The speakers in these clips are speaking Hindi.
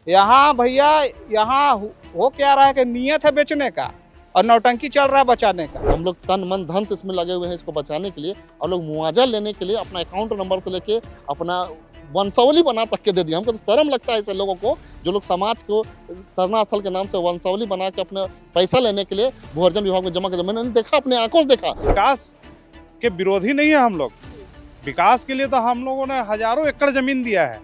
यहाँ भैया यहाँ हो क्या रहा है कि नियत है बेचने का और नौटंकी चल रहा है बचाने का। हम लोग तन मन धन से इसमें लगे हुए हैं इसको बचाने के लिए, और लोग मुआवजा लेने के लिए अपना अकाउंट नंबर से लेके अपना वंशावली बना तक के दे दिया। हमको तो शर्म लगता है ऐसे लोगों को जो लोग समाज को सरना स्थल के नाम से वंशावली बना के अपने पैसा लेने के लिए भूअर्जन विभाग में जमा कर। मैंने देखा, अपने आंखों से देखा। विकास के विरोधी नहीं है हम लोग, विकास के लिए तो हम लोगों ने हजारों एकड़ जमीन दिया है,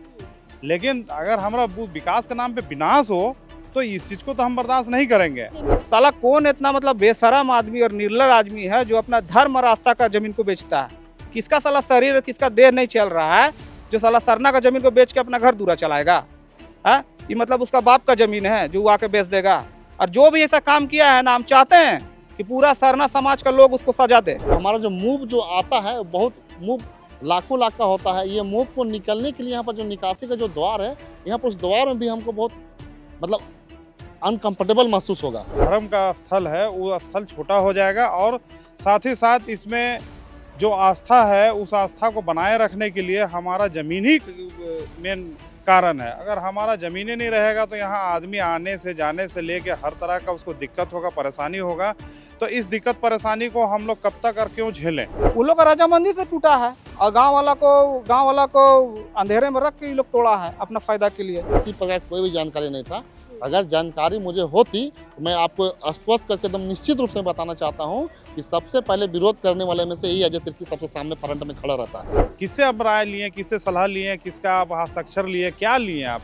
लेकिन अगर हमारा विकास के नाम पे विनाश हो तो इस चीज को तो हम बर्दाश्त नहीं करेंगे। साला कौन इतना मतलब बेशरम आदमी और निर्लज आदमी है जो अपना धर्म और आस्था का जमीन को बेचता है। किसका साला शरीर, किसका देह नहीं चल रहा है जो साला सरना का जमीन को बेच के अपना घर दूरा चलाएगा। है ये मतलब उसका बाप का जमीन है जो आके बेच देगा। और जो भी ऐसा काम किया है ना, हम चाहते हैं कि पूरा सरना समाज का लोग उसको सजा दे। हमारा जो मूव जो आता है बहुत मूव लाखों लाख का होता है। ये मूव को निकलने के लिए यहाँ पर जो निकासी का जो द्वार है, यहाँ पर उस द्वार में भी हमको बहुत मतलब अनकंफर्टेबल महसूस होगा। धर्म का स्थल है वो स्थल छोटा हो जाएगा और साथ ही साथ इसमें जो आस्था है उस आस्था को बनाए रखने के लिए हमारा जमीन ही मेन कारण है। अगर हमारा जमीन ही नहीं रहेगा तो यहाँ आदमी आने से जाने से लेके हर तरह का उसको दिक्कत होगा, परेशानी होगा। तो इस दिक्कत परेशानी को हम लोग कब तक और क्यों झेलें? उन लोग का रजामंदी से टूटा है और गांव वाला को अंधेरे में रख के ये लोग तोड़ा है अपना फायदा के लिए। इसी प्रकार कोई भी जानकारी नहीं था। अगर जानकारी मुझे होती तो मैं आपको आश्वस्त करके एकदम निश्चित रूप से बताना चाहता हूं कि सबसे पहले विरोध करने वाले में से यही अजय तिर्की सबसे सामने फ्रंट में खड़ा रहता है। किससे आप राय लिए, किससे सलाह लिए, किसका आप हस्ताक्षर लिए, क्या लिए आप?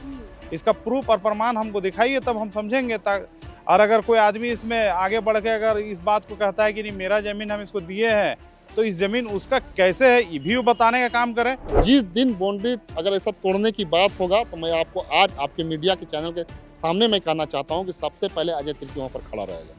इसका प्रूफ और प्रमाण हमको दिखाइए तब हम समझेंगे। और अगर कोई आदमी इसमें आगे बढ़ के अगर इस बात को कहता है कि नहीं मेरा जमीन हम इसको दिए हैं तो इस जमीन उसका कैसे है ये भी बताने का काम करें। जिस दिन बाउंड्री अगर ऐसा तोड़ने की बात होगा तो मैं आपको आज आपके मीडिया के चैनल के सामने मैं कहना चाहता हूं कि सबसे पहले अजय तिर्की वहां पर खड़ा रहेगा।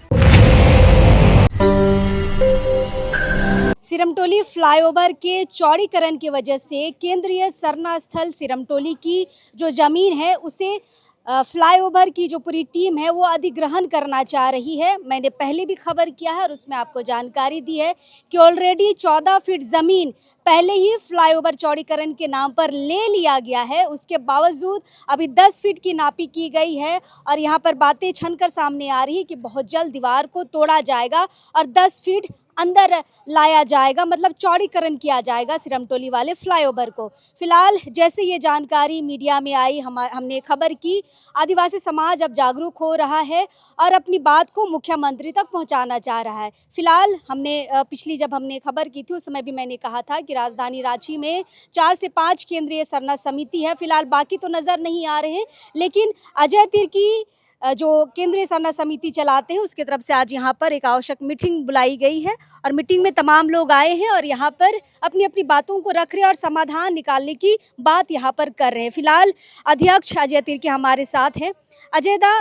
सिरमटोली फ्लाईओवर के चौड़ीकरण की वजह से केंद्रीय सरना स्थल सिरमटोली की जो जमीन है उसे फ्लाईओवर की जो पूरी टीम है वो अधिग्रहण करना चाह रही है। मैंने पहले भी खबर किया है और उसमें आपको जानकारी दी है कि ऑलरेडी 14 फीट ज़मीन पहले ही फ्लाईओवर चौड़ीकरण के नाम पर ले लिया गया है। उसके बावजूद अभी 10 फीट की नापी की गई है और यहाँ पर बातें छनकर सामने आ रही है कि बहुत जल्द दीवार को तोड़ा जाएगा और 10 फीट अंदर लाया जाएगा, मतलब चौड़ीकरण किया जाएगा सिरमटोली वाले फ्लाईओवर को। फिलहाल जैसे ये जानकारी मीडिया में आई, हमने खबर की, आदिवासी समाज अब जागरूक हो रहा है और अपनी बात को मुख्यमंत्री तक पहुंचाना चाह रहा है। फिलहाल हमने जब हमने खबर की थी उस समय भी मैंने कहा था कि राजधानी रांची में 4 से 5 केंद्रीय सरना समिति है। फिलहाल बाकी तो नज़र नहीं आ रहे हैं, लेकिन अजय तिर्की जो केंद्रीय सरना समिति चलाते हैं उसकी तरफ से आज यहाँ पर एक आवश्यक मीटिंग बुलाई गई है और मीटिंग में तमाम लोग आए हैं और यहाँ पर अपनी अपनी बातों को रख रहे हैं और समाधान निकालने की बात यहाँ पर कर रहे हैं। फिलहाल अध्यक्ष अजय तिर्की हमारे साथ हैं। अजय दा,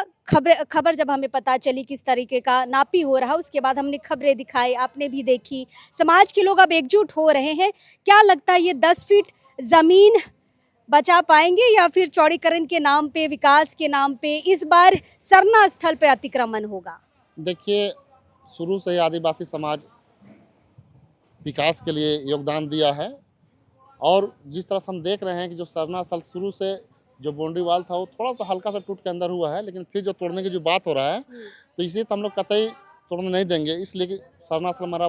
खबर जब हमें पता चली किस तरीके का नापी हो रहा, उसके बाद हमने खबरें दिखाई, आपने भी देखी, समाज के लोग अब एकजुट हो रहे हैं। क्या लगता है ये 10 फीट ज़मीन बचा पाएंगे या फिर चौड़ीकरण के नाम पे, विकास के नाम पे इस बार सरना स्थल पे अतिक्रमण होगा? देखिए, शुरू से ही आदिवासी समाज विकास के लिए योगदान दिया है और जिस तरह से हम देख रहे हैं कि जो सरना स्थल शुरू से जो बाउंड्री वाल था वो थोड़ा सा हल्का सा टूट के अंदर हुआ है, लेकिन फिर जो तोड़ने की जो बात हो रहा है तो इसे तो हम लोग कतई तोड़ने नहीं देंगे, इसलिए कि सरना स्थल हमारा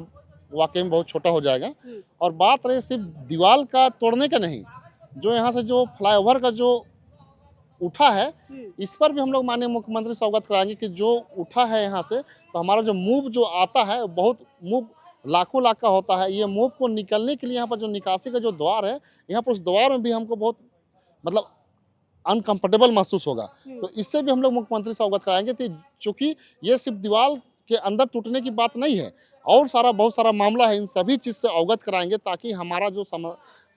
वाकई में बहुत छोटा हो जाएगा। और बात रही सिर्फ दीवार का तोड़ने का नहीं, जो यहाँ से जो फ्लाईओवर का जो उठा है इस पर भी हम लोग माननीय मुख्यमंत्री से अवगत कराएंगे कि जो उठा है यहाँ से तो हमारा जो मूव जो आता है बहुत मूव लाखों लाख का होता है। ये मूव को निकलने के लिए यहाँ पर जो निकासी का जो द्वार है, यहाँ पर उस द्वार में भी हमको बहुत मतलब अनकंफर्टेबल महसूस होगा। तो इससे भी हम लोग मुख्यमंत्री से अवगत कराएंगे कि चूँकि ये सिर्फ दीवार के अंदर टूटने की बात नहीं है और बहुत सारा मामला है, इन सभी चीज़ से अवगत कराएंगे ताकि हमारा जो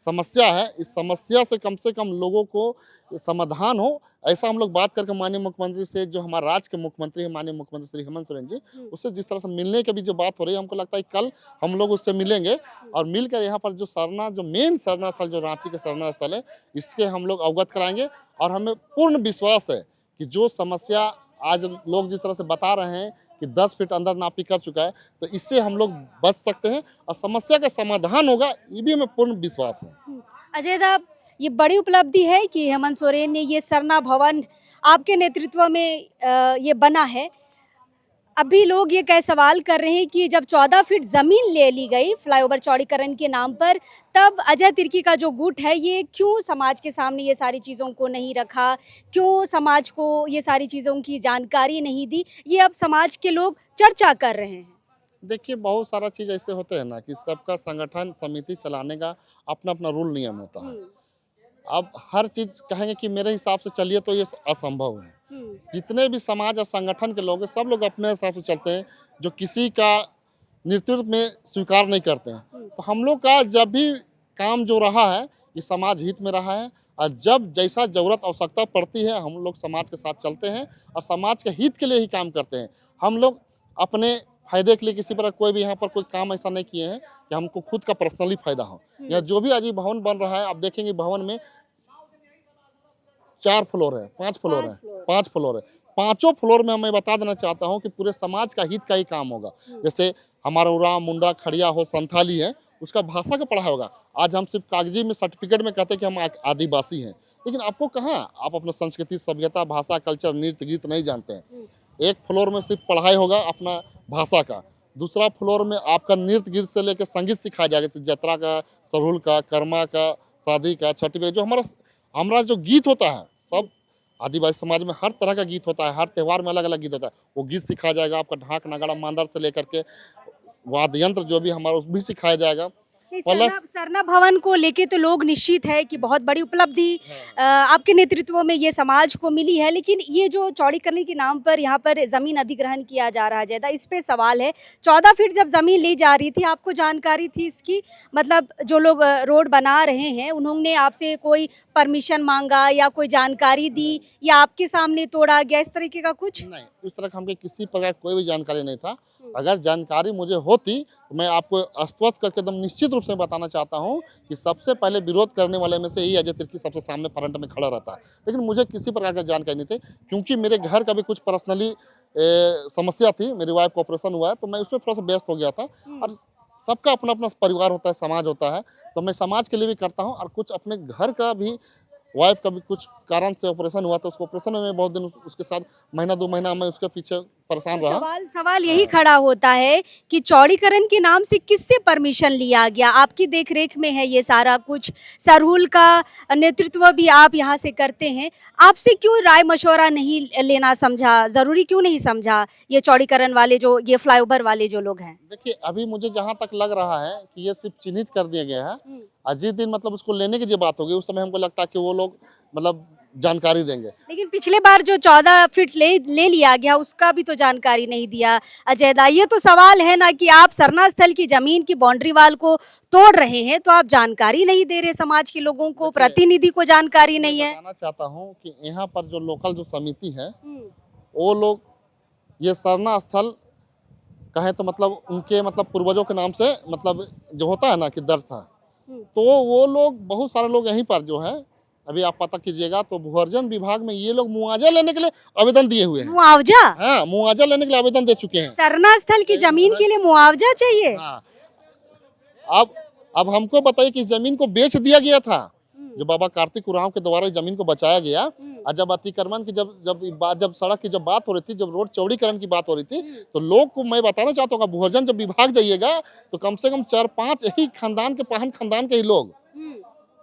समस्या है इस समस्या से कम लोगों को समाधान हो। ऐसा हम लोग बात करके माननीय मुख्यमंत्री से, जो हमारे राज्य के मुख्यमंत्री हैं माननीय मुख्यमंत्री श्री हेमंत सोरेन जी, उससे जिस तरह से मिलने की भी जो बात हो रही है, हमको लगता है कल हम लोग उससे मिलेंगे और मिलकर यहाँ पर जो मेन सरना स्थल जो रांची के सरना स्थल है इसके हम लोग अवगत कराएंगे। और हमें पूर्ण विश्वास है कि जो समस्या आज लोग जिस तरह से बता रहे हैं कि 10 फीट अंदर नापी कर चुका है तो इससे हम लोग बच सकते हैं और समस्या का समाधान होगा, ये भी हमें पूर्ण विश्वास है। अजय दा, ये बड़ी उपलब्धि है कि हेमंत सोरेन ने ये सरना भवन आपके नेतृत्व में ये बना है। अभी लोग ये कह सवाल कर रहे हैं कि जब 14 फीट जमीन ले ली गई फ्लाईओवर चौड़ीकरण के नाम पर, तब अजय तिर्की का जो गुट है ये क्यों समाज के सामने ये सारी चीज़ों को नहीं रखा, क्यों समाज को ये सारी चीज़ों की जानकारी नहीं दी, ये अब समाज के लोग चर्चा कर रहे हैं। देखिए, बहुत सारा चीज़ ऐसे होते हैं ना कि सबका संगठन समिति चलाने का अपना अपना रूल नियम होता है। अब हर चीज़ कहेंगे कि मेरे हिसाब से चलिए तो ये असंभव है। जितने भी समाज और संगठन के लोग हैं, सब लोग अपने हिसाब से चलते हैं, जो किसी का नेतृत्व में स्वीकार नहीं करते हैं। तो हम लोग का जब भी काम जो रहा है ये समाज हित में रहा है, और जब जैसा ज़रूरत आवश्यकता पड़ती है हम लोग समाज के साथ चलते हैं और समाज के हित के लिए ही काम करते हैं। हम लोग अपने फायदे के लिए किसी पर कोई भी यहाँ पर कोई काम ऐसा नहीं किए हैं कि हमको खुद का पर्सनली फायदा हो। या जो भी आज ये भवन बन रहा है, आप देखेंगे भवन में 4 फ्लोर है, 5 फ्लोर है, 5 फ्लोर है। पांचों फ्लोर में मैं बता देना चाहता हूँ कि पूरे समाज का हित का ही काम होगा। जैसे हमारा उराव, मुंडा, खड़िया हो, संथाली है, उसका भाषा का पढ़ाई होगा। आज हम सिर्फ कागजी में सर्टिफिकेट में कहते हैं कि हम आदिवासी हैं, लेकिन आपको कहाँ आप अपना संस्कृति, सभ्यता, भाषा, कल्चर, नृत्य, गीत नहीं जानते हैं। एक फ्लोर में सिर्फ पढ़ाई होगा अपना भाषा का, दूसरा फ्लोर में आपका नृत्य गीत से लेकर संगीत सिखाया जाएगा, जैसे जतरा का, सरहुल का, कर्मा का, शादी का, छठी पे जो हमारा जो गीत होता है, सब आदिवासी समाज में हर तरह का गीत होता है, हर त्यौहार में अलग अलग गीत होता है, वो गीत सिखाया जाएगा। आपका ढाक, नगाड़ा, मांदर से लेकर के वाद्य यंत्र जो भी हमारा उस भी सिखाया जाएगा। सरना भवन को लेके तो लोग निश्चित है कि बहुत बड़ी उपलब्धि आपके नेतृत्व में ये समाज को मिली है, लेकिन ये जो चौड़ीकरण के नाम पर यहाँ पर जमीन अधिग्रहण किया जा रहा है ज्यादा, इस पे सवाल है। 14 फीट जब जमीन ली जा रही थी, आपको जानकारी थी इसकी? मतलब जो लोग रोड बना रहे हैं उन्होंने आपसे कोई परमिशन मांगा या कोई जानकारी दी, या आपके सामने तोड़ा गया, इस तरीके का कुछ? नहीं, इस तरह का हमको किसी प्रकार कोई भी जानकारी नहीं था। अगर जानकारी मुझे होती तो मैं आपको आश्वस्त करके एकदम निश्चित रूप से बताना चाहता हूं कि सबसे पहले विरोध करने वाले में से ही अजय तिर्की सबसे सामने फ्रंट में खड़ा रहता। लेकिन मुझे किसी प्रकार की जानकारी नहीं थी, क्योंकि मेरे घर का भी कुछ पर्सनली समस्या थी। मेरी वाइफ का ऑपरेशन हुआ है, तो मैं उसमें थोड़ा सा व्यस्त हो गया था। और सबका अपना अपना परिवार होता है, समाज होता है, तो मैं समाज के लिए भी करता हूँ और कुछ अपने घर का भी, वाइफ का भी कुछ कारण से ऑपरेशन हुआ, तो उसको ऑपरेशन में मैं बहुत दिन उसके साथ महीना 2 महीना मैं उसके पीछे परेशान रहा। सवाल यही खड़ा होता है कि चौड़ीकरण के नाम से किससे परमिशन लिया गया? आपकी देखरेख में है ये सारा कुछ, सरहुल का नेतृत्व भी आप यहाँ से करते हैं, आपसे क्यों राय मशवरा नहीं लेना समझा, जरूरी क्यों नहीं समझा ये चौड़ीकरण वाले, जो ये फ्लाईओवर वाले जो लोग हैं? देखिए, अभी मुझे जहाँ तक लग रहा है कि ये सिर्फ चिन्हित कर दिया गया है, और जिस दिन मतलब उसको लेने की जो बात होगी उस समय हमको लगता है कि वो लोग मतलब जानकारी देंगे। लेकिन पिछले बार जो 14 फीट ले लिया गया उसका भी तो जानकारी नहीं दिया अजय दा। ये तो सवाल है ना कि आप सरना स्थल की जमीन की बाउंड्री वाल को तोड़ रहे हैं, तो आप जानकारी नहीं दे रहे समाज के लोगों को, प्रतिनिधि को जानकारी नहीं है। बताना चाहता हूँ कि यहाँ पर जो लोकल जो समिति है, वो लोग ये सरना स्थल कहें तो मतलब उनके मतलब पूर्वजों के नाम से मतलब जो होता है ना कि दर्ज था, तो वो लोग, बहुत सारे लोग यहीं पर जो है, अभी आप पता कीजिएगा तो भूअर्जन विभाग में ये लोग मुआवजा लेने के लिए आवेदन दिए हुए हैं। मुआवजा? हाँ, मुआवजा लेने के लिए आवेदन दे चुके हैं। सरना स्थल की जमीन के लिए मुआवजा चाहिए? हाँ। अब हमको बताइए कि जमीन को बेच दिया गया था, जो बाबा कार्तिक उरांव के द्वारा जमीन को बचाया गया, और जब अतिक्रमण की जब सड़क की जब बात हो रही थी, जब रोड चौड़ीकरण की बात हो रही थी, तो लोग को मैं बताना चाहता हूँ, भूअर्जन जब विभाग जाइएगा तो कम से कम 4-5 यही खानदान के, पाहन खानदान के ही लोग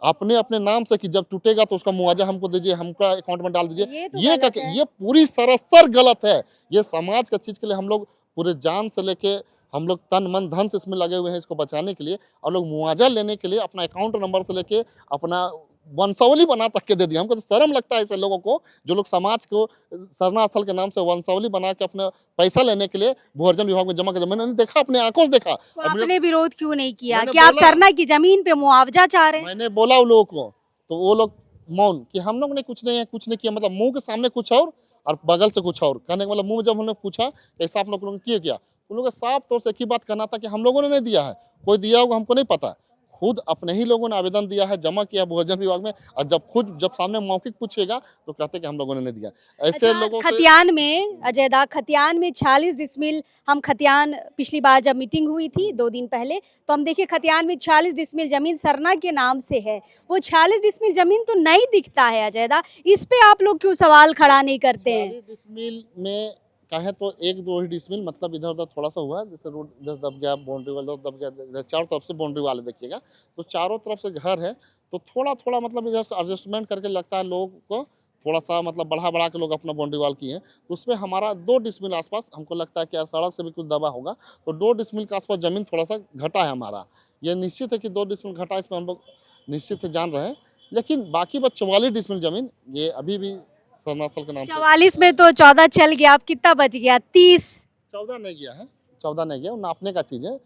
अपने अपने नाम से कि जब टूटेगा तो उसका मुआवजा हमको दीजिए, हमका अकाउंट में डाल दीजिए। ये पूरी सरासर गलत है। ये समाज का चीज के लिए हम लोग पूरे जान से लेके हम लोग तन मन धन से इसमें लगे हुए हैं इसको बचाने के लिए, और लोग मुआवजा लेने के लिए अपना अकाउंट नंबर से लेके अपना वंशावली बना तक के दे दिया। हमको तो शर्म लगता है ऐसे लोगों को, जो लोग समाज को सरना स्थल के नाम से वंशावली बना के अपने पैसा लेने के लिए भूअर्जन विभाग में जमा कर। मैंने देखा, अपने आंखों से देखा। तो आपने विरोध क्यों नहीं किया कि आप सरना की जमीन पे मुआवजा चाह रहे हैं? मैंने बोला उन लोगों को, तो वो लोग मौन कि हम लोग ने कुछ नहीं किया। मतलब मुंह के सामने कुछ और बगल से कुछ और कहने का मतलब, मुंह में जब हमने पूछा ऐसा आप लोगों ने किया क्या, उन लोगों को साफ तौर से एक ही बात करना था कि हम लोगों ने नहीं दिया है, कोई दिया होगा हमको नहीं पता। खुद अपने ही लोगों ने आवेदन दिया है, जमा किया भूजल विभाग में, और जब सामने मौखिक पूछेगा तो कहते हैं कि हम लोगों ने नहीं दिया। ऐसे अच्छा, लोगों से खतियान में अजय दा, खतियान में 46 डिसमिल, हम खतियान पिछली बार जब मीटिंग हुई थी 2 दिन पहले, तो हम देखिए खतियान में 46 डिसमिल जमीन सरना के नाम से है। वो 46 डिसमिल जमीन तो नहीं दिखता है अजय दा, इस पे आप लोग क्यों सवाल खड़ा नहीं करते हैं? 40 डिसमिल में कहें तो 1-2 ही डिसमिल, मतलब इधर उधर थोड़ा सा हुआ, जैसे रोड इधर दब गया, बाउंड्री वाल दब गया, इधर चारों तरफ से बाउंड्री वाले देखिएगा तो चारों तरफ से घर है, तो थोड़ा थोड़ा मतलब इधर से एडजस्टमेंट करके लगता है लोगों को, थोड़ा सा मतलब बढ़ा बढ़ा के लोग अपना बाउंड्री वाल किए हैं। तो उसमें हमारा 2 डिसमिल आसपास हमको लगता है कि यार सड़क से भी कुछ दबा होगा, तो 2 डिसमिल के आसपास जमीन थोड़ा सा घटा है हमारा। ये निश्चित है कि 2 डिसमिल घटा, इसमें हम लोग निश्चित है जान रहे हैं, लेकिन बाकी बस 44 डिसमिल जमीन ये अभी भी सरना स्थल के नाम से 44 में तो 14 चल गया, अब कितना बच गया? 30। 14 नहीं गया है, 14 नहीं गया, वो नापने का चीज़ है।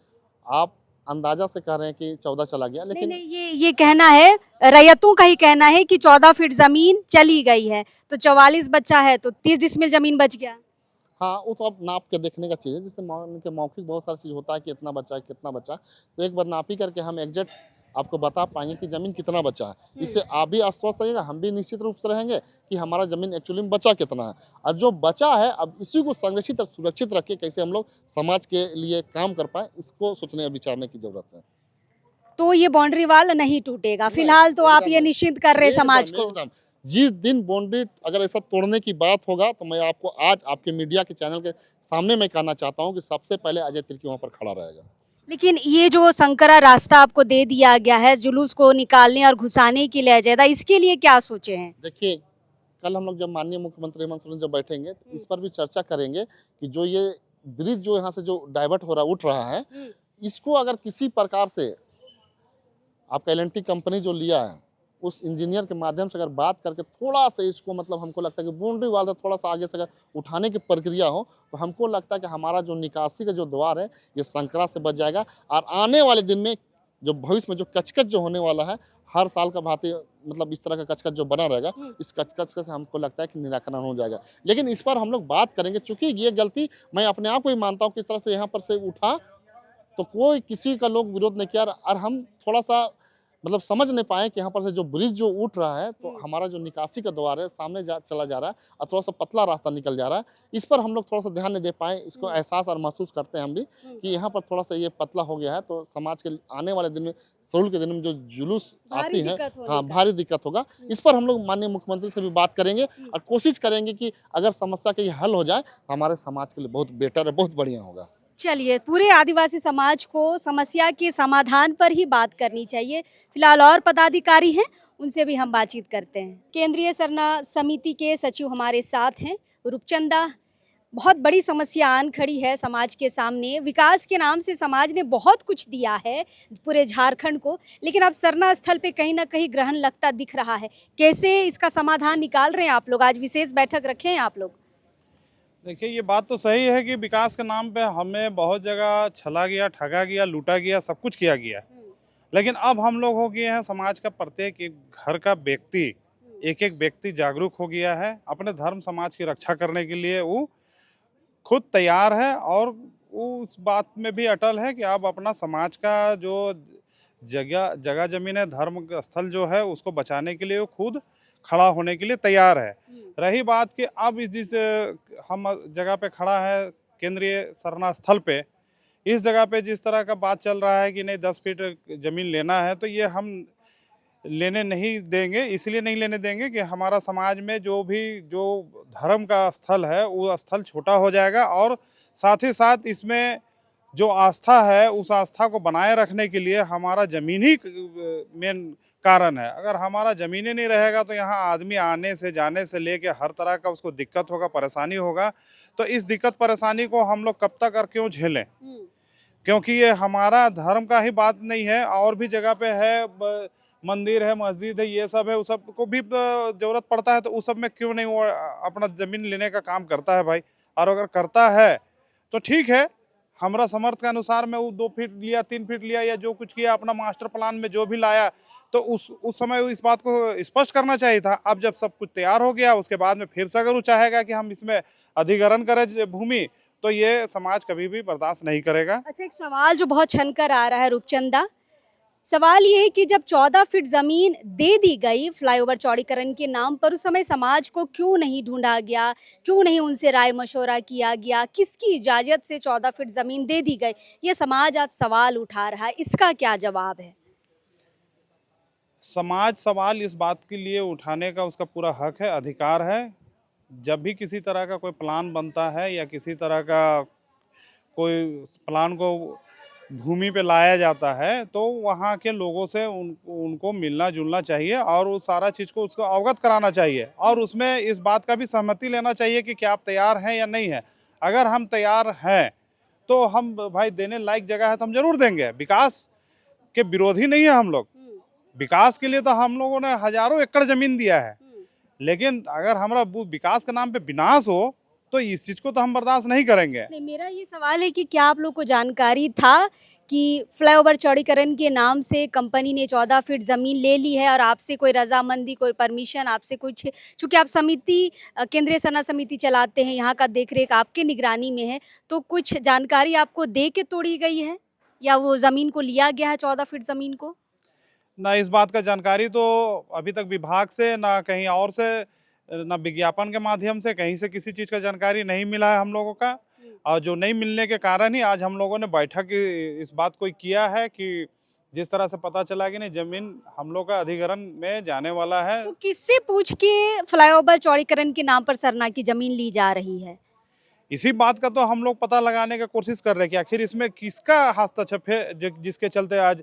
आप अंदाजा से कह रहे हैं कि 14 चला गया, नहीं लेकिन नहीं, ये कहना है, रैयतों का ही कहना है कि 14 फीट जमीन चली गई है, तो 44 बचा है, तो 30 डिसमिल जमीन बच गया। हाँ, वो तो अब नाप के देखने का चीज़ है। जैसे उनके मौखिक बहुत सारी चीज़ होता है कि इतना बचा है, कितना बचा, तो एक बार नापी करके हम एग्जैक्ट आपको बता पाएंगे कि ज़मीन कितना बचा है। इससे आप भी आश्वस्त रहिएगा, हम भी निश्चित रूप से रहेंगे कि हमारा ज़मीन एक्चुअली में बचा कितना है, और जो बचा है अब इसी को संरक्षित और सुरक्षित रख के कैसे हम लोग समाज के लिए काम कर पाए, इसको सोचने और विचारने की जरूरत है। तो ये बाउंड्री वाल नहीं टूटेगा नहीं, फिलहाल, तो आप एकदम ये नहीं। निश्चित कर रहे हैं समाज एकदम, को। एकदम। जिस दिन बाउंड्री अगर ऐसा तोड़ने की बात होगा तो मैं आपको आज आपके मीडिया के चैनल के सामने मैं कहना चाहता हूं कि सबसे पहले अजय तिर्की वहां पर खड़ा रहेगा। लेकिन ये जो संकरा रास्ता आपको दे दिया गया है जुलूस को निकालने और घुसाने के लिए अजय दा, इसके लिए क्या सोचे हैं? देखिए, कल हम लोग जब माननीय मुख्यमंत्री हेमंत सोरेन जब बैठेंगे तो इस पर भी चर्चा करेंगे कि जो ये ब्रिज जो यहाँ से जो डाइवर्ट हो रहा उठ रहा है, इसको अगर किसी प्रकार से आपका एल&टी कंपनी जो लिया है उस इंजीनियर के माध्यम से अगर बात करके थोड़ा सा इसको, मतलब हमको लगता है कि बाउंड्री वाल से थोड़ा सा आगे से अगर उठाने की प्रक्रिया हो तो हमको लगता है कि हमारा जो निकासी का जो द्वार है ये संकरा से बच जाएगा, और आने वाले दिन में जो भविष्य में जो कचकच जो होने वाला है, हर साल का भांति मतलब इस तरह का कचकच जो बना रहेगा, इस कचकच से हमको लगता है कि निराकरण हो जाएगा। लेकिन इस पर हम लोग बात करेंगे, चूंकि ये गलती मैं अपने आप को ही मानता हूँ कि इस तरह से यहाँ पर से उठा तो कोई किसी का लोग विरोध नहीं किया, और हम थोड़ा सा मतलब समझ नहीं पाए कि यहाँ पर से जो ब्रिज जो उठ रहा है तो हमारा जो निकासी का द्वार है सामने चला जा रहा है और थोड़ा सा पतला रास्ता निकल जा रहा है, इस पर हम लोग थोड़ा सा ध्यान नहीं दे पाए। इसको एहसास और महसूस करते हैं हम भी कि यहाँ पर थोड़ा सा ये पतला हो गया है, तो समाज के आने वाले दिन में, शुरू के दिन में जो जुलूस आती है, हाँ भारी दिक्कत होगा। इस पर हम लोग माननीय मुख्यमंत्री से भी बात करेंगे और कोशिश करेंगे कि अगर समस्या का ये हल हो जाए तो हमारे समाज के लिए बहुत बेटर है, बहुत बढ़िया होगा। चलिए, पूरे आदिवासी समाज को समस्या के समाधान पर ही बात करनी चाहिए। फिलहाल और पदाधिकारी हैं, उनसे भी हम बातचीत करते हैं। केंद्रीय सरना समिति के सचिव हमारे साथ हैं, रूपचंदा। बहुत बड़ी समस्या आन खड़ी है समाज के सामने। विकास के नाम से समाज ने बहुत कुछ दिया है पूरे झारखंड को, लेकिन अब सरना स्थल पे कहीं ना कहीं ग्रहण लगता दिख रहा है। कैसे इसका समाधान निकाल रहे हैं आप लोग? आज विशेष बैठक रखे हैं आप लोग। देखिए, ये बात तो सही है कि विकास के नाम पे हमें बहुत जगह छला गया, ठगा गया, लूटा गया, सब कुछ किया गया। लेकिन अब हम लोग हो गए हैं, समाज का प्रत्येक एक घर का व्यक्ति, एक एक व्यक्ति जागरूक हो गया है। अपने धर्म समाज की रक्षा करने के लिए वो खुद तैयार है और वो उस बात में भी अटल है कि अब अपना समाज का जो जगह जमीन है, धर्म स्थल जो है, उसको बचाने के लिए वो खुद खड़ा होने के लिए तैयार है। रही बात कि अब जिस हम जगह पे खड़ा है केंद्रीय सरना स्थल पे, इस जगह पे जिस तरह का बात चल रहा है कि नहीं 10 फीट ज़मीन लेना है, तो ये हम लेने नहीं देंगे। इसलिए नहीं लेने देंगे कि हमारा समाज में जो धर्म का स्थल है वो स्थल छोटा हो जाएगा, और साथ ही साथ इसमें जो आस्था है उस आस्था को बनाए रखने के लिए हमारा ज़मीन ही मेन कारण है। अगर हमारा ज़मीन ही नहीं रहेगा तो यहाँ आदमी आने से जाने से लेके हर तरह का उसको दिक्कत होगा, परेशानी होगा। तो इस दिक्कत परेशानी को हम लोग कब तक और क्यों झेलें? क्योंकि ये हमारा धर्म का ही बात नहीं है, और भी जगह पे है, मंदिर है, मस्जिद है, ये सब है, उस सब को भी ज़रूरत पड़ता है, तो उस सब में क्यों नहीं वो अपना ज़मीन लेने का काम करता है भाई? और अगर करता है तो ठीक है, हमारा समर्थ के अनुसार में वो 2 फीट लिया, 3 फीट लिया, या जो कुछ किया अपना मास्टर प्लान में जो भी लाया, तो उस समय इस बात को स्पष्ट करना चाहिए था। अब जब सब कुछ तैयार हो गया, उसके बाद में फिर से अगर वो चाहेगा कि हम इसमें अधिग्रहण करें भूमि, तो ये समाज कभी भी बर्दाश्त नहीं करेगा। अच्छा, एक सवाल जो बहुत छनकर आ रहा है रूपचंदा, सवाल ये है कि जब 14 फीट जमीन दे दी गई फ्लाईओवर चौड़ीकरण के नाम पर, उस समय समाज को क्यों नहीं ढूंढा गया, क्यों नहीं उनसे राय मशवरा किया गया, किसकी इजाजत से 14 फीट जमीन दे दी गई, ये समाज आज सवाल उठा रहा है। इसका क्या जवाब है? समाज सवाल इस बात के लिए उठाने का उसका पूरा हक है, अधिकार है। जब भी किसी तरह का कोई प्लान बनता है या किसी तरह का कोई प्लान को भूमि पे लाया जाता है, तो वहाँ के लोगों से उनको मिलना जुलना चाहिए और उस सारा चीज़ को उसको अवगत कराना चाहिए और उसमें इस बात का भी सहमति लेना चाहिए कि क्या आप तैयार हैं या नहीं है। अगर हम तैयार हैं तो हम भाई देने लायक जगह है तो हम जरूर देंगे। विकास के विरोधी नहीं है हम लोग, विकास के लिए तो हम लोगों ने हजारों एकड़ जमीन दिया है, लेकिन अगर हमारा विकास के नाम पे विनाश हो तो इस चीज को तो हम बर्दाश्त नहीं करेंगे। नहीं, मेरा ये सवाल है कि क्या आप लोग को जानकारी था कि फ्लाईओवर चौड़ीकरण के नाम से कंपनी ने 14 फीट ज़मीन ले ली है और आपसे कोई रजामंदी, कोई परमिशन, आपसे कुछ, चूँकि आप समिति, केंद्रीय सरना समिति चलाते हैं, यहाँ का देखरेख आपके निगरानी में है, तो कुछ जानकारी आपको दे के तोड़ी गई है या वो ज़मीन को लिया गया है 14 फीट ज़मीन को? ना इस बात का जानकारी तो अभी तक विभाग से ना कहीं और से ना विज्ञापन के माध्यम से कहीं से किसी चीज़ का जानकारी नहीं मिला है हम लोगों का। और जो नहीं मिलने के कारण ही आज हम लोगों ने बैठक इस बात को किया है कि जिस तरह से पता चला कि नहीं जमीन हम लोग का अधिग्रहण में जाने वाला है। तो किससे पूछ के फ्लाईओवर चौड़ीकरण के नाम पर सरना की ज़मीन ली जा रही है? इसी बात का तो हम लोग पता लगाने का कोशिश कर रहे हैं कि आखिर इसमें किसका हस्तक्षेप है जिसके चलते आज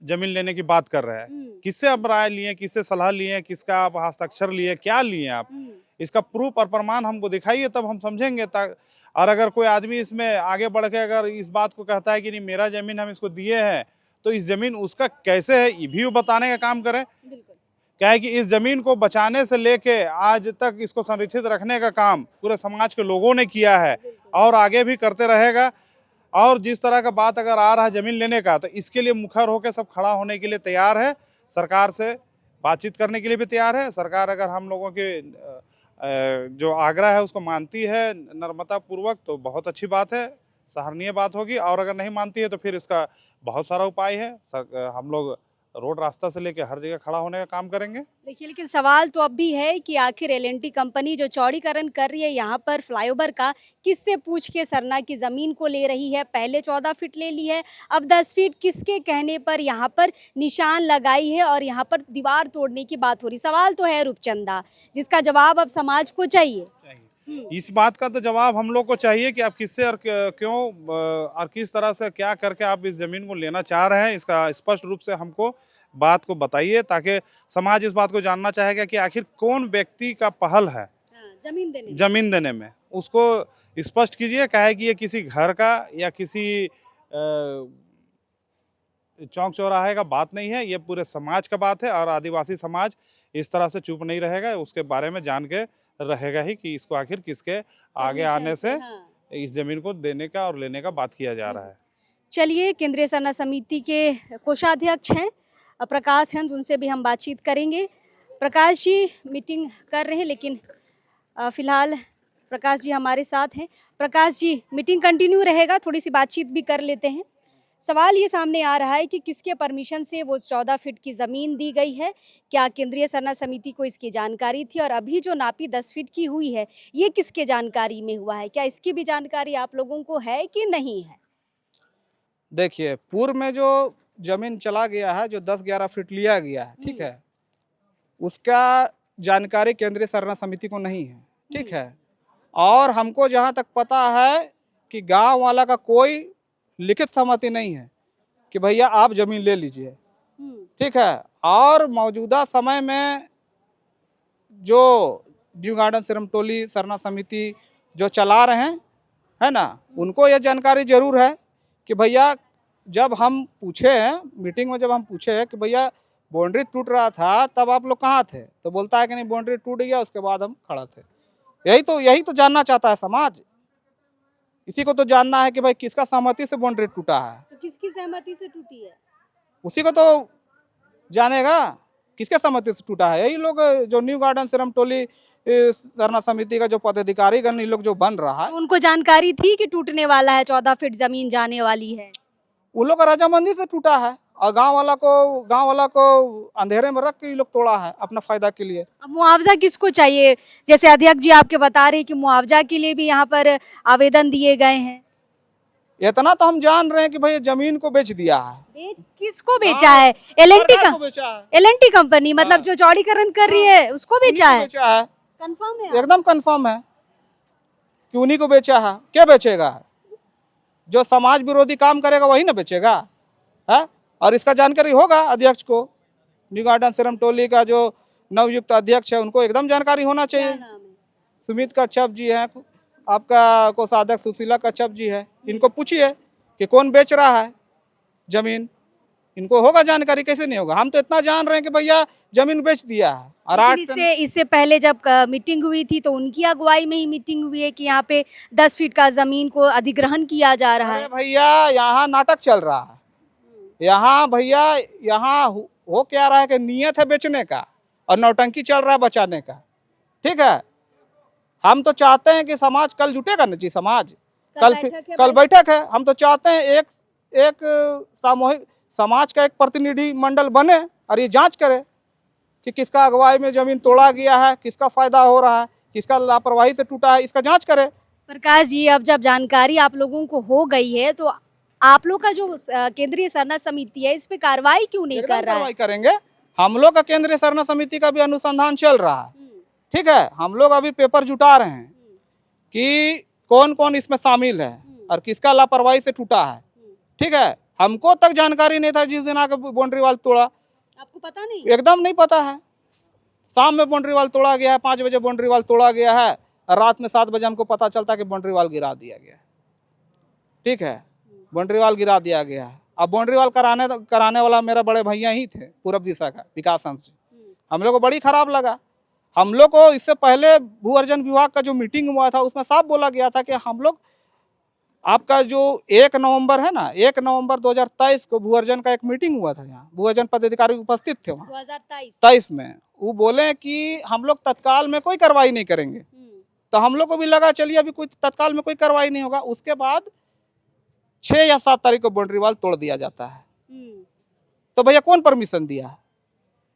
जमीन लेने की बात कर रहे हैं। किससे आप राय लिए, किससे सलाह लिए, किसका आप हस्ताक्षर लिए, क्या लिए आप, इसका प्रूफ और प्रमाण हमको दिखाइए तब हम समझेंगे। और अगर कोई आदमी इसमें आगे बढ़ के अगर इस बात को कहता है कि नहीं मेरा जमीन हम इसको दिए हैं, तो इस जमीन उसका कैसे है ये भी बताने का काम करें। क्या है कि इस जमीन को बचाने से लेके आज तक इसको संरक्षित रखने का काम पूरे समाज के लोगों ने किया है और आगे भी करते रहेगा। और जिस तरह का बात अगर आ रहा है जमीन लेने का, तो इसके लिए मुखर होकर सब खड़ा होने के लिए तैयार है, सरकार से बातचीत करने के लिए भी तैयार है। सरकार अगर हम लोगों के जो आग्रह है उसको मानती है नम्रता पूर्वक तो बहुत अच्छी बात है, सराहनीय बात होगी। और अगर नहीं मानती है तो फिर इसका बहुत सारा उपाय है। हम लोग रोड रास्ता से लेके हर जगह खड़ा होने का काम करेंगे। देखिए, लेकिन सवाल तो अब भी है कि आखिर एल&टी कंपनी जो चौड़ीकरण कर रही है यहाँ पर फ्लाईओवर का, किससे पूछ के सरना की ज़मीन को ले रही है? पहले 14 फीट ले ली है, अब 10 फीट किसके कहने पर यहाँ पर निशान लगाई है और यहाँ पर दीवार तोड़ने की बात हो रही। सवाल तो है रूपचंदा, जिसका जवाब अब समाज को चाहिए। इस बात का तो जवाब हम लोग को चाहिए कि आप किससे और क्यों और किस तरह से क्या करके आप इस जमीन को लेना चाह रहे हैं, इसका स्पष्ट रूप से हमको बात को बताइए, ताकि समाज इस बात को जानना चाहेगा कि आखिर कौन व्यक्ति का पहल है जमीन देने में, उसको स्पष्ट कीजिए। कहे कि ये किसी घर का या किसी चौक चौराहे का बात नहीं है, ये पूरे समाज का बात है और आदिवासी समाज इस तरह से चुप नहीं रहेगा, उसके बारे में जान के रहेगा ही कि इसको आखिर किसके आगे आने से इस जमीन को देने का और लेने का बात किया जा रहा है। चलिए, केंद्रीय सरना समिति के कोषाध्यक्ष हैं प्रकाश हंस, उनसे भी हम बातचीत करेंगे। प्रकाश जी मीटिंग कर रहे हैं, लेकिन फिलहाल प्रकाश जी हमारे साथ हैं। प्रकाश जी, मीटिंग कंटिन्यू रहेगा, थोड़ी सी बातचीत भी कर लेते हैं। सवाल ये सामने आ रहा है कि किसके परमिशन से वो 14 फीट की ज़मीन दी गई है? क्या केंद्रीय सरना समिति को इसकी जानकारी थी? और अभी जो नापी 10 फीट की हुई है, ये किसके जानकारी में हुआ है? क्या इसकी भी जानकारी आप लोगों को है कि नहीं है? देखिए, पूर्व में जो जमीन चला गया है, जो 10-11 फीट लिया गया है, ठीक है, उसका जानकारी केंद्रीय सरना समिति को नहीं है, ठीक है। और हमको जहाँ तक पता है कि गांव वाला का कोई लिखित सहमति नहीं है कि भैया आप जमीन ले लीजिए, ठीक है। और मौजूदा समय में जो न्यू गार्डन सिरमटोली सरना समिति जो चला रहे हैं, है ना, उनको यह जानकारी जरूर है कि भैया जब हम पूछे हैं मीटिंग में, जब हम पूछे हैं कि भैया बाउंड्री टूट रहा था तब आप लोग कहाँ थे, तो बोलता है कि नहीं बाउंड्री टूट गया, उसके बाद हम खड़ा थे। यही तो जानना चाहता है समाज, इसी को तो जानना है कि भाई किसका सहमति से बाउंड्री टूटा है। तो किसकी सहमति से टूटी है? उसी को तो जानेगा किसके सहमति से टूटा है। यही लोग जो न्यू गार्डन सिरमटोली सरना समिति का जो पदाधिकारी गण लोग जो बन रहा है, तो उनको जानकारी थी कि टूटने वाला है, 14 फीट जमीन जाने वाली है? उन लोग का रजामंदी से टूटा है। और गांव वाला को अंधेरे में रख के ये लोग तोड़ा है अपना फायदा के लिए। अब मुआवजा किसको चाहिए? जैसे अध्यक्ष जी आपके बता रहे हैं कि मुआवजा के लिए भी यहाँ पर आवेदन दिए गए हैं। इतना तो हम जान रहे हैं कि भाई जमीन को बेच दिया है। किसको बेचा है? एलएनटी सरकार का को बेचा है। एलएनटी कंपनी मतलब हाँ। जो चौड़ीकरण कर रही है उसको बेचा उन्हीं को है? बेचा है, कंफर्म है? एकदम कंफर्म है कि उन्हीं को बेचा है। क्या बेचेगा? जो समाज विरोधी काम करेगा वही ना बेचेगा है। और इसका जानकारी होगा अध्यक्ष को, न्यू गार्डन सिरमटोली का जो नवयुक्त अध्यक्ष है उनको एकदम जानकारी होना क्या चाहिए। नाम है? सुमित कच्छप जी हैं, आपका कोषाध्यक्ष सुशीला कच्छप जी है, इनको पूछिए कि कौन बेच रहा है जमीन। इनको होगा जानकारी, कैसे नहीं होगा। हम तो इतना जान रहे हैं कि भैया जमीन बेच दिया है। और लेकिन इससे पहले जब मीटिंग हुई थी तो उनकी अगुवाई में ही मीटिंग हुई है कि यहाँ पे 10 फीट का जमीन को अधिग्रहण किया जा रहा अरे है। भैया यहाँ नाटक चल रहा है। यहाँ भैया यहाँ हो क्या रहा है कि नियत है बेचने का और नौटंकी चल रहा है बचाने का। ठीक है, हम तो चाहते हैं कि समाज कल जुटेगा ना जी। समाज कल बैठक है। हम तो चाहते हैं एक सामूहिक समाज का एक प्रतिनिधि मंडल बने और ये जांच करे कि किसका अगुवाई में जमीन तोड़ा गया है, किसका फायदा हो रहा है, किसका लापरवाही से टूटा है, इसका जांच करे। प्रकाश जी, अब जब जानकारी आप लोगों को हो गई है तो आप लोग का जो केंद्रीय सरना समिति है इस पे कार्रवाई क्यों नहीं कर रहा है? कार्रवाई करेंगे। हम लोग का केंद्रीय सरना समिति का भी अनुसंधान चल रहा है। ठीक है, हम लोग अभी पेपर जुटा रहे हैं कि कौन कौन इसमें शामिल है और किसका लापरवाही से टूटा है। ठीक है, हमको तक जानकारी नहीं था जिस दिन आके बाउंड्री वाल तोड़ा। आपको पता नहीं? एकदम नहीं पता है। शाम में बाउंड्री वाल तोड़ा गया है, 5 बजे बाउंड्री वाल तोड़ा गया है और रात में 7 बजे हमको पता चलता है कि बाउंड्री वाल गिरा दिया गया है। ठीक है, बाउंड्री वाल गिरा दिया गया है। अब बाउंड्री वाल कराने वाला मेरा बड़े भैया ही थे, पूर्व दिशा का विकास से। हम लोग को बड़ी खराब लगा। हम लोग को इससे पहले भू अर्जन विभाग का जो मीटिंग हुआ था उसमें साफ बोला गया था कि हम लोग आपका जो 1 नवंबर है ना, 1 नवंबर 2023 को भू अर्जन का एक मीटिंग हुआ था। यहाँ भू अर्जन पदाधिकारी उपस्थित थे वहाँ 2023 में। वो बोले कि हम लोग तत्काल में कोई कार्रवाई नहीं करेंगे। तो हम लोग को भी लगा चलिए अभी कोई तत्काल में कोई कार्रवाई नहीं होगा। उसके बाद 6 या 7 तारीख को बाउंड्री वाल तोड़ दिया जाता है। तो भैया कौन परमिशन दिया है?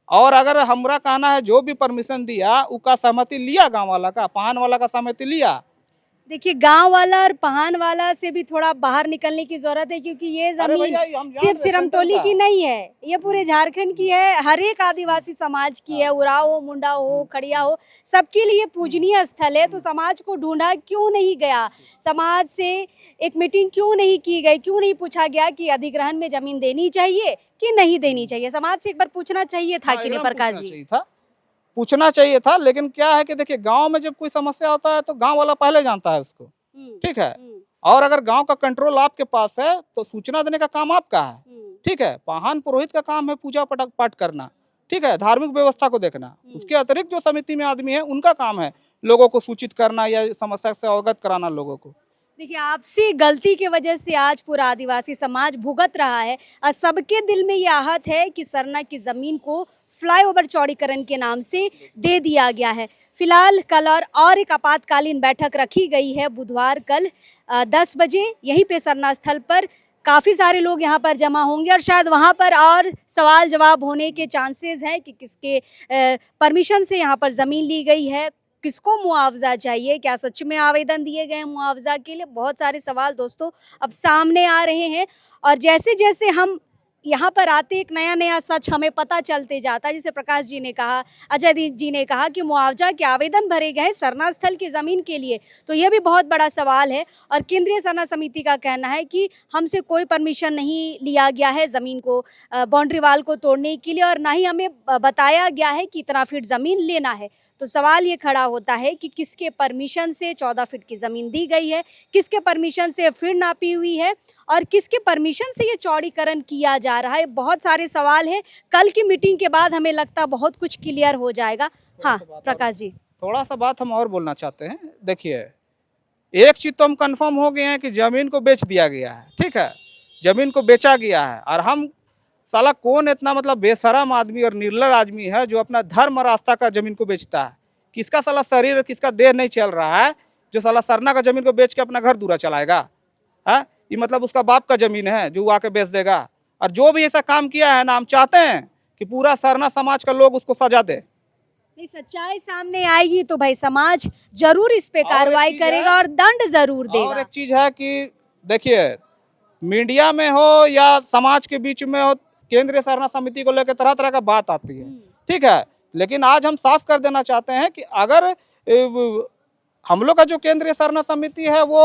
और अगर हमारा कहना है जो भी परमिशन दिया उसका सहमति लिया, गांव वाला का, पहान वाला का सहमति लिया। देखिए, गांव वाला और पहान वाला से भी थोड़ा बाहर निकलने की जरूरत है क्योंकि ये जमीन सिर्फ सिरमटोली की नहीं है, ये पूरे झारखंड की है। हर एक आदिवासी समाज की है। उराव हो, मुंडा हो, खड़िया हो, सबके लिए पूजनीय स्थल है। तो समाज को ढूंढा क्यों नहीं गया? समाज से एक मीटिंग क्यों नहीं की गई? क्यों नहीं पूछा गया कि अधिग्रहण में जमीन देनी चाहिए कि नहीं देनी चाहिए? समाज से एक बार पूछना चाहिए था कि नहीं प्रकाश जी? पूछना चाहिए था। लेकिन क्या है कि देखिए, गांव में जब कोई समस्या होता है तो गांव वाला पहले जानता है उसको। ठीक है, और अगर गांव का कंट्रोल आपके पास है तो सूचना देने का काम आपका है। ठीक है, पाहन पुरोहित का काम है पूजा पाठ करना। ठीक है, धार्मिक व्यवस्था को देखना। उसके अतिरिक्त जो समिति में आदमी है उनका काम है लोगों को सूचित करना या समस्या से अवगत कराना लोगों को। देखिए, आपसी गलती की वजह से आज पूरा आदिवासी समाज भुगत रहा है और सबके दिल में ये आहत है कि सरना की जमीन को फ्लाईओवर चौड़ीकरण के नाम से दे दिया गया है। फिलहाल कल और एक आपातकालीन बैठक रखी गई है बुधवार कल 10 बजे। यहीं पे सरना स्थल पर काफ़ी सारे लोग यहाँ पर जमा होंगे और शायद वहाँ पर और सवाल जवाब होने के चांसेस हैं कि किसके परमिशन से यहाँ पर ज़मीन ली गई है, किसको मुआवजा चाहिए, क्या सच में आवेदन दिए गए हैं मुआवजा के लिए। बहुत सारे सवाल दोस्तों अब सामने आ रहे हैं और जैसे जैसे हम यहाँ पर आते एक नया नया सच हमें पता चलते जाता है। जैसे प्रकाश जी ने कहा, अजय जी ने कहा कि मुआवजा के आवेदन भरे गए हैं सरना स्थल की ज़मीन के लिए, तो यह भी बहुत बड़ा सवाल है। और केंद्रीय सरना समिति का कहना है कि हमसे कोई परमिशन नहीं लिया गया है ज़मीन को, बाउंड्री वाल को तोड़ने के लिए, और ना ही हमें बताया गया है कि इतना फीट ज़मीन लेना है। तो सवाल ये खड़ा होता है कि किसके परमिशन से 14 फीट की ज़मीन दी गई है, किसके परमिशन से फीट नापी हुई है और किसके परमिशन से ये चौड़ीकरण किया जा रहा है। बहुत सारे सवाल हैं। कल की मीटिंग के बाद हमें लगता है बहुत कुछ क्लियर हो जाएगा। हाँ प्रकाश जी, थोड़ा सा बात हम और बोलना चाहते हैं। देखिए, एक चीज़ तो हम कंफर्म हो गए हैं कि ज़मीन को बेच दिया गया है। ठीक है, ज़मीन को बेचा गया है और हम साला कौन इतना मतलब बेशरम आदमी और निर्लज आदमी है जो अपना धर्म और आस्था का ज़मीन को बेचता है। किसका साला शरीर और किसका देह नहीं चल रहा है जो साला सरना का ज़मीन को बेच के अपना घर दूरा चलाएगा? है ये मतलब उसका बाप का ज़मीन है जो वो आके बेच देगा और जो भी ऐसा काम किया है ना, हम चाहते हैं कि पूरा सरना समाज का लोग उसको सजा दे। नहीं, सच्चाई सामने आएगी तो भाई समाज जरूर इस पे और एक कार्रवाई चीज है- करेगा और दंड जरूर और देगा। एक चीज है कि देखिए, मीडिया में हो या समाज के बीच में हो, केंद्रीय सरना समिति को लेकर तरह तरह का बात आती है, ठीक है, लेकिन आज हम साफ कर देना चाहते हैं कि अगर हम लोग का जो केंद्रीय सरना समिति है वो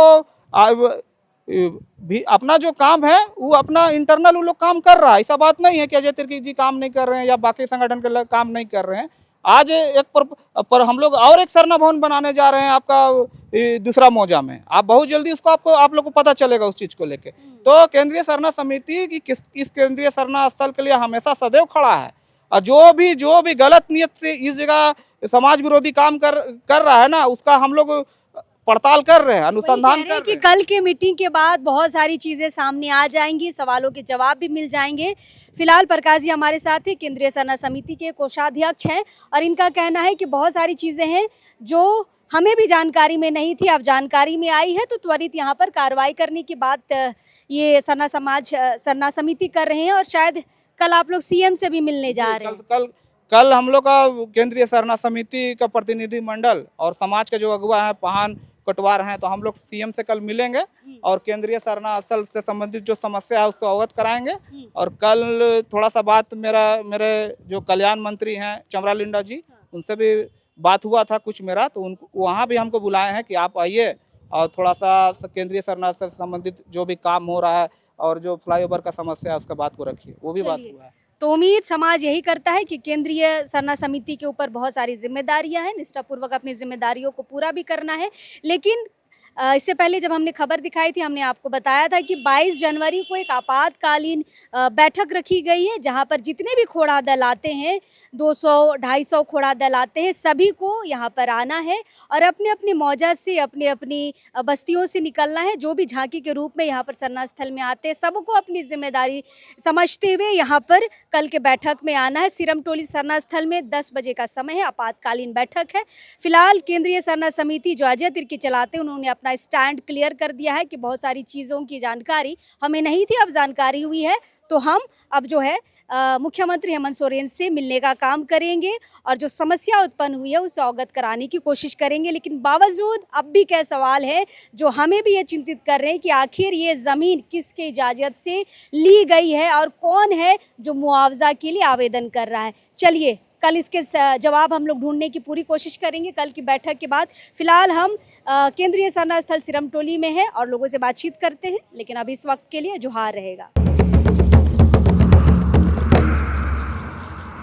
भी अपना जो काम है वो अपना इंटरनल वो लोग काम कर रहा है। ऐसा बात नहीं है कि अजय तिर्की जी काम नहीं कर रहे हैं या बाकी संगठन के लोग काम नहीं कर रहे हैं। आज एक पर हम लोग और एक सरना भवन बनाने जा रहे हैं आपका दूसरा मौजा में। आप बहुत जल्दी उसको आप लोग को पता चलेगा उस चीज़ को लेके। तो केंद्रीय सरना समिति की इस केंद्रीय सरना स्थल के लिए हमेशा सदैव खड़ा है, और जो भी गलत नियत से इस जगह समाज विरोधी काम कर रहा है ना, उसका हम लोग पड़ताल कर रहे हैं, अनुसंधान कर रहे कि हैं। कल के मीटिंग के बाद बहुत सारी चीजें सामने आ जाएंगी, सवालों के जवाब भी मिल जाएंगे। फिलहाल प्रकाश जी हमारे साथ हैं, केंद्रीय सरना समिति के कोषाध्यक्ष हैं, और इनका कहना है कि बहुत सारी चीजें हैं जो हमें भी जानकारी में नहीं थी, अब जानकारी में आई है तो त्वरित यहाँ पर कार्रवाई करने की बात ये सरना समिति कर रहे हैं, और शायद कल आप लोग सीएम से भी मिलने जा रहे हैं। कल हम लोग का केंद्रीय सरना समिति का प्रतिनिधि मंडल और समाज के जो अगुवा हैं, पहान कटवार हैं, तो हम लोग सीएम से कल मिलेंगे और केंद्रीय सरना स्थल से संबंधित जो समस्या है उसको अवगत कराएंगे। और कल थोड़ा सा बात मेरे जो कल्याण मंत्री हैं चमरा लिंडा जी, उनसे भी बात हुआ था कुछ मेरा, तो उनको वहाँ भी हमको बुलाए हैं कि आप आइए और थोड़ा सा केंद्रीय सरना स्थल से संबंधित जो भी काम हो रहा है और जो फ्लाईओवर का समस्या है उसका बात को रखिए, वो भी बात हुआ है। तो उम्मीद समाज यही करता है कि केंद्रीय सरना समिति के ऊपर बहुत सारी जिम्मेदारियां हैं, निष्ठापूर्वक अपनी जिम्मेदारियों को पूरा भी करना है। लेकिन इससे पहले जब हमने खबर दिखाई थी, हमने आपको बताया था कि 22 जनवरी को एक आपातकालीन बैठक रखी गई है, जहां पर जितने भी खोड़ा दल आते हैं, 200-250 खोड़ा दल आते हैं, सभी को यहां पर आना है और अपने अपने मौजा से, अपनी अपनी बस्तियों से निकलना है। जो भी झांकी के रूप में यहाँ पर सरना स्थल में आते हैं, सबको अपनी जिम्मेदारी समझते हुए यहाँ पर कल के बैठक में आना है। सिरमटोली सरना स्थल में 10 बजे का समय है, आपातकालीन बैठक है। फिलहाल केंद्रीय सरना समिति जो अजय तिर्की चलाते हैं, उन्होंने अपना स्टैंड क्लियर कर दिया है कि बहुत सारी चीज़ों की जानकारी हमें नहीं थी, अब जानकारी हुई है तो हम अब जो है मुख्यमंत्री हेमंत सोरेन से मिलने का काम करेंगे और जो समस्या उत्पन्न हुई है उसे अवगत कराने की कोशिश करेंगे। लेकिन बावजूद अब भी कई सवाल है जो हमें भी ये चिंतित कर रहे हैं कि आखिर ये ज़मीन किसके इजाज़त से ली गई है और कौन है जो मुआवजा के लिए आवेदन कर रहा है। चलिए कल इसके जवाब हम लोग ढूंढने की पूरी कोशिश करेंगे कल की बैठक के बाद। फिलहाल हम केंद्रीय सरना स्थल सिरमटोली में है और लोगों से बातचीत करते हैं, लेकिन अभी इस वक्त के लिए जोहार रहेगा।